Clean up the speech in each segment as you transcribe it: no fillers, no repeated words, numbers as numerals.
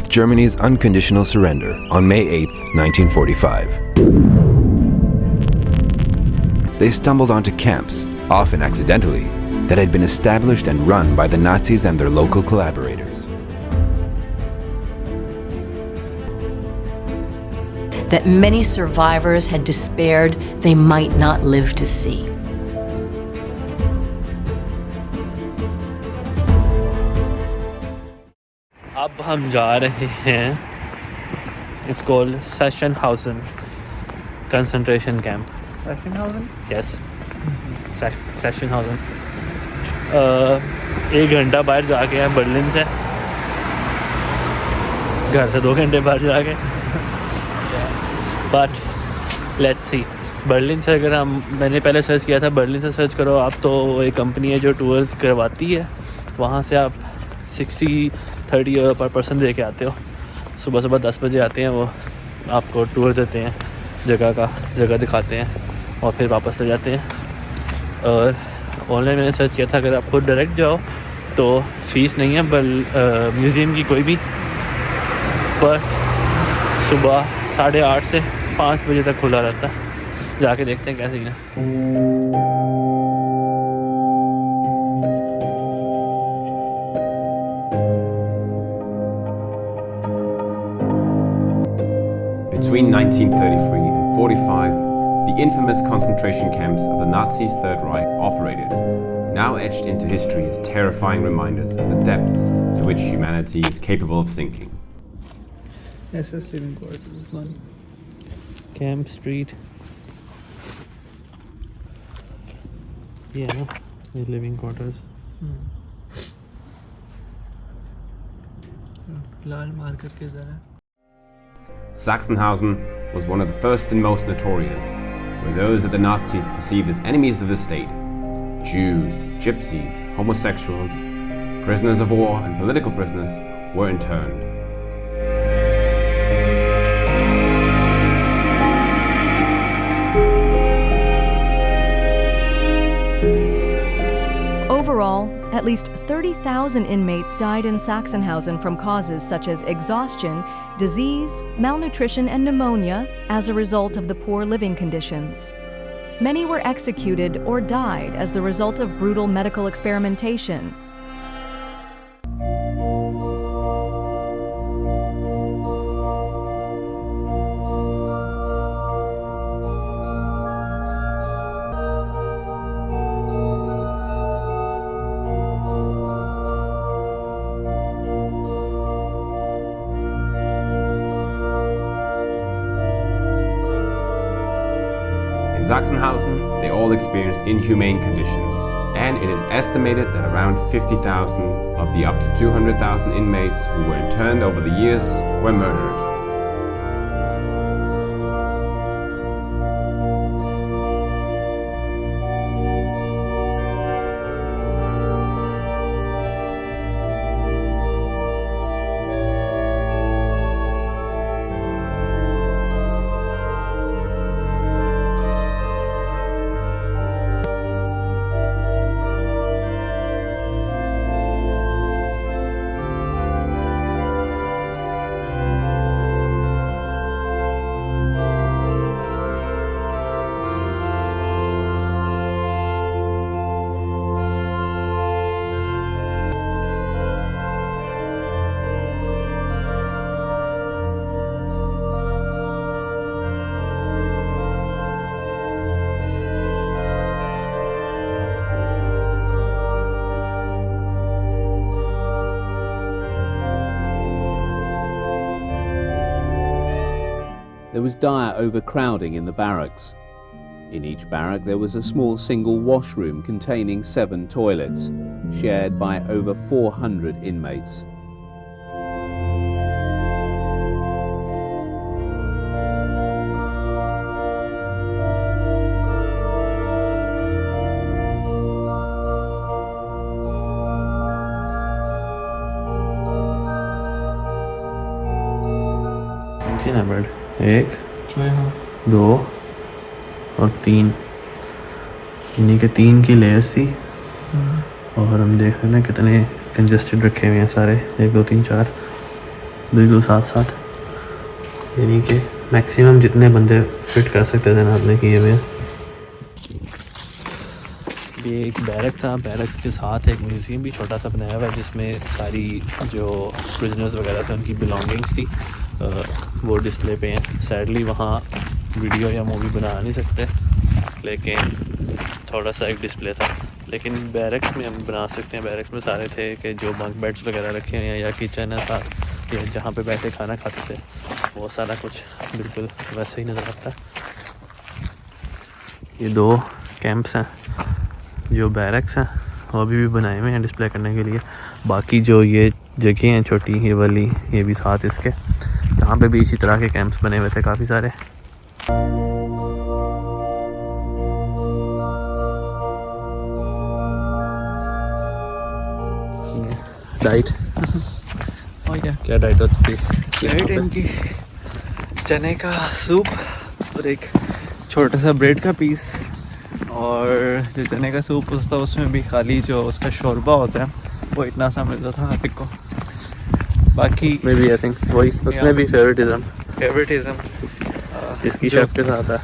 with Germany's unconditional surrender on May 8, 1945. They stumbled onto camps, often accidentally, that had been established and run by the Nazis and their local collaborators. That many survivors had despaired they might not live to see. अब हम जा रहे हैं, it's called Sachsenhausen concentration camp. Sachsenhausen? Yes, Sachsenhausen. 1 घंटा बाहर जाके हैं Berlin से, घर से 2 घंटे बाहर जाके, बट लेट्स सी। बर्लिन से अगर मैंने पहले सर्च किया था, बर्लिन से सर्च करो आप, तो एक कंपनी है जो टूर्स करवाती है, वहाँ से आप 60-30 यूरो पर पर्सन दे के आते हो। सुबह सुबह 10 बजे आते हैं, वो आपको टूर देते हैं, जगह दिखाते हैं और फिर वापस ले जाते हैं। और ऑनलाइन मैंने सर्च किया था, अगर आप खुद डायरेक्ट जाओ तो फ़ीस नहीं है म्यूज़ियम की कोई भी, पर सुबह 8:30 से 5 बजे तक खुला रहता है। जाके देखते हैं कैसे है। Between 1933 and 45, the infamous concentration camps of the Nazis' Third Reich operated, now etched into history as terrifying reminders of the depths to which humanity is capable of sinking. SS living quarters, one. Camp Street. Yeah, the living quarters. Lal market के जरा. Sachsenhausen was one of the first and most notorious, where those that the Nazis perceived as enemies of the state, Jews, gypsies, homosexuals, prisoners of war and political prisoners, were interned. Overall, at least 30,000 inmates died in Sachsenhausen from causes such as exhaustion, disease, malnutrition, and pneumonia as a result of the poor living conditions. Many were executed or died as the result of brutal medical experimentation. In Sachsenhausen, they all experienced inhumane conditions, and it is estimated that around 50,000 of the up to 200,000 inmates who were interned over the years were murdered. There was dire overcrowding in the barracks. In each barrack there was a small single washroom containing 7 toilets, shared by over 400 inmates. Number 1, 2 और 3, इन्हीं के 3 की layers थी। और हम देख रहे हैं कितने कंजेस्टेड रखे हुए हैं सारे, 1 2 3 4। बिल्कुल साथ साथ, यानी कि मैक्सिमम जितने बंदे फिट कर सकते थे ना आपने किए हुए। ये एक बैरक था, बैरक्स के साथ एक म्यूज़ियम भी छोटा सा बनाया हुआ है जिसमें सारी जो प्रिजनर्स वगैरह थे उनकी बिलोंगिंग्स थी, वो डिस्प्ले पे हैं। सैडली वहाँ वीडियो या मूवी बना नहीं सकते, लेकिन थोड़ा सा एक डिस्प्ले था। लेकिन बैरक्स में हम बना सकते हैं। बैरक्स में सारे थे कि जो बंक बेड्स वगैरह रखे हैं या किचन है साथ, या जहाँ पे बैठे खाना खाते थे, वो सारा कुछ बिल्कुल वैसे ही नज़र आता है। ये 2 कैंप्स हैं जो बैरक्स हैं, वो अभी भी बनाए हुए हैं डिस्प्ले करने के लिए। बाकी जो ये जगह हैं छोटी, ये वाली, ये भी साथ इसके, यहाँ पे भी इसी तरह के कैंप्स बने हुए थे काफ़ी सारे। डाइट और क्या डाइट होती थी? डाइट इनकी चने का सूप और एक छोटा सा ब्रेड का पीस, और जो चने का सूप होता है उसमें भी खाली जो उसका शोरबा होता है वो इतना सा मिलता था आप को। बाकी में भी आई थिंक वही, उसमें भी फेवरेटिज्म जिसकी शेफ के साथ है,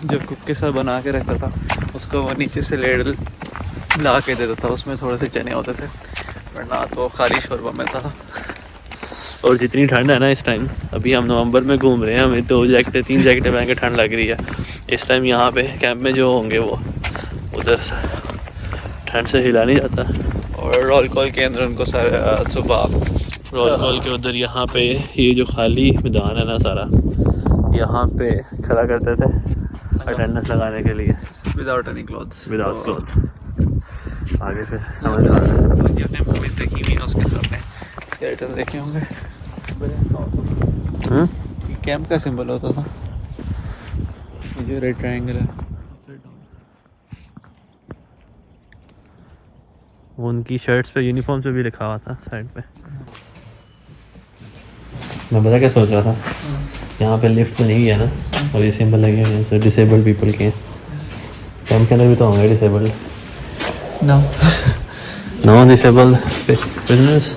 जो कुक के साथ बना के रखता था उसको वो नीचे से लेडल ला के देता था, उसमें थोड़े से चने होते थे, वरना तो खाली शोरबा मिलता था। और जितनी ठंड है ना इस टाइम, अभी हम नवंबर में घूम रहे हैं, हमें 2 जैकेटें 3 जैकेटें पहन के ठंड लग रही है। इस टाइम यहाँ पे कैंप में जो होंगे वो उधर ठंड से हिला नहीं जाता। और रोल कॉल के अंदर उनको सारा सुबह रोल कॉल के उधर यहाँ पे ये जो खाली मैदान है ना सारा, यहाँ पे खड़ा करते थे अटेंडेंस लगाने के लिए, without any clothes. Without clothes. आगे फिर समझ आ रहा है। जो आपने मूवीज देखी हुई है उसके अंदर आपने स्केलेटन देखे होंगे। ये कैंप का सिंबल होता था, ये जो रेड ट्रायंगल है वो उनकी शर्ट्स पे, यूनिफॉर्म पे भी लिखा हुआ था साइड पे। मैं पता क्या सोच रहा था, यहाँ पे लिफ्ट तो नहीं है ना, और ये सिंबल लगे हुए हैं सो डिसेबल्ड पीपल के। कैंप के अंदर भी तो होंगे disabled? No disabled prisoners.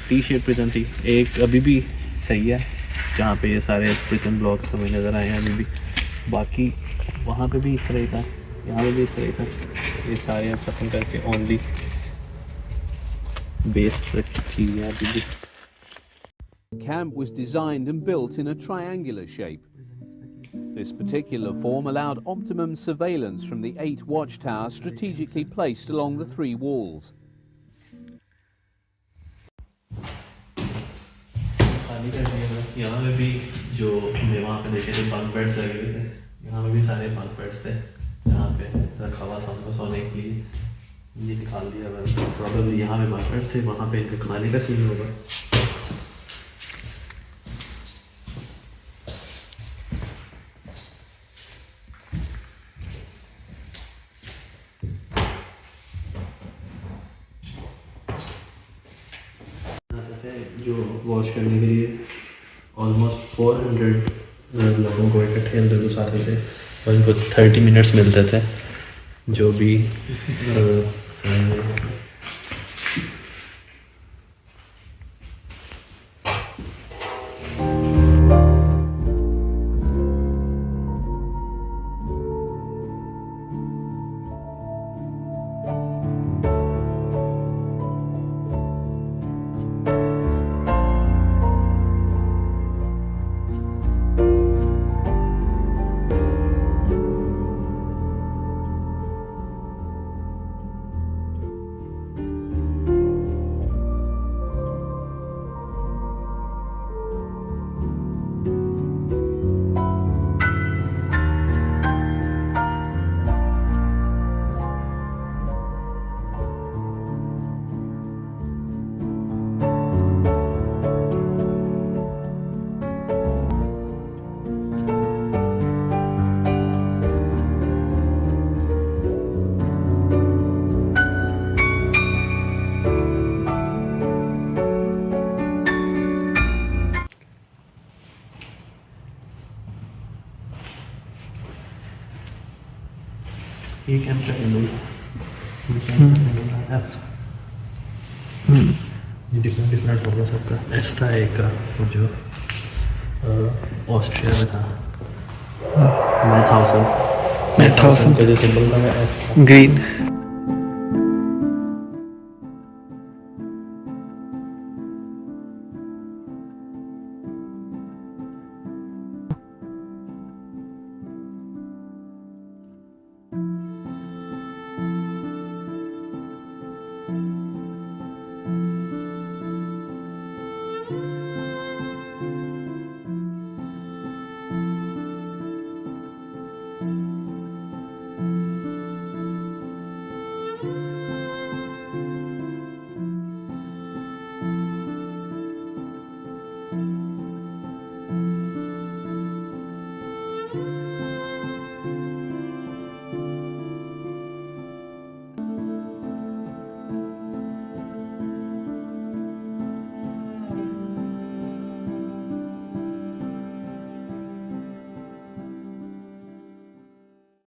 T shape prison थी एक, अभी भी सही है, जहाँ पे ये सारे प्रिजन ब्लॉक्स हमें नज़र आए हैं अभी भी। बाकी वहाँ पे भी इस तरह ही था, यहाँ पे भी इस तरह ही था। ये सारे अब खत्म करके ओनली बेस रखी है अभी भी। Camp was designed and built in a triangular shape. This particular form allowed optimum surveillance from the 8 watchtowers strategically placed along the 3 walls. खाली कर दिया। यहाँ पे भी जो हमने वहाँ पे देखे थे बंक बेड्स लगे हुए थे, यहाँ पे भी सारे बंक बेड्स थे जहाँ पे रखा हुआ था उनको सोने के लिए। ये निकाल दिया मैंने, प्रॉब्लम यहाँ पे बंक बेड्स थे, वहाँ पे इनका खाने का सीन होगा। पे जो वॉच करने के लिए ऑलमोस्ट 400 लोगों को इकट्ठे अंदर घुसाते थे और इनको 30 मिनट्स मिलते थे जो भी ये कैंप का सिंबल ये डिफरेंट होगा सबका। एस था एक का जो ऑस्ट्रिया में था, मैथाउसन का जो सिंबल था वो एस था। ग्रीन